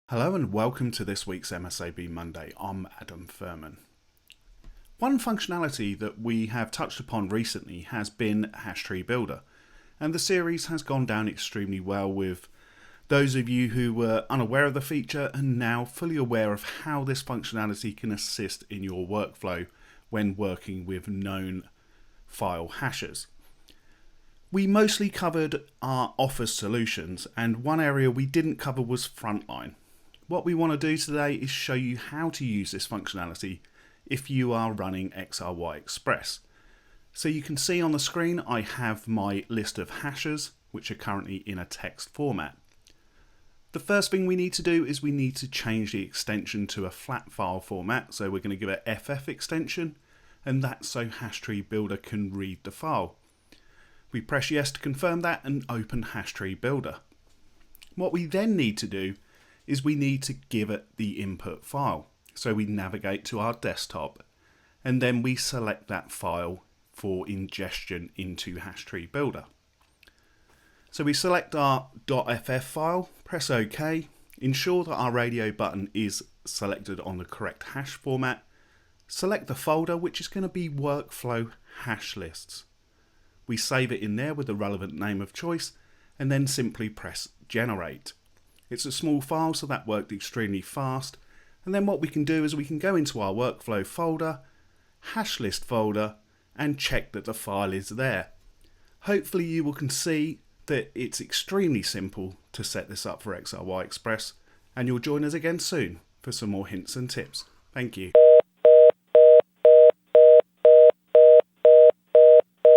Hello and welcome to this week's MSAB Monday. I'm Adam Firman. One functionality that we have touched upon recently has been HashTree Builder, and the series has gone down extremely well with those of you who were unaware of the feature and now fully aware of how this functionality can assist in your workflow when working with known file hashes. We mostly covered our Office solutions, and one area we didn't cover was frontline. What we want to do today is show you how to use this functionality if you are running XRY Express. So you can see on the screen I have my list of hashes which are currently in a text format. The first thing we need to do is we need to change the extension to a flat file format, so we're going to give it FF extension, and that's so HashTree Builder can read the file. We press yes to confirm that and open HashTree Builder. What we then need to do is we need to give it the input file. So we navigate to our desktop and then we select that file for ingestion into HashTree Builder. So we select our .ff file, press OK, ensure that our radio button is selected on the correct hash format, select the folder which is going to be workflow hash lists. We save it in there with the relevant name of choice and then simply press generate. It's a small file, so that worked extremely fast. And then what we can do is we can go into our workflow folder, hash list folder, and check that the file is there. Hopefully you can see that it's extremely simple to set this up for XRY Express, and you'll join us again soon for some more hints and tips. Thank you.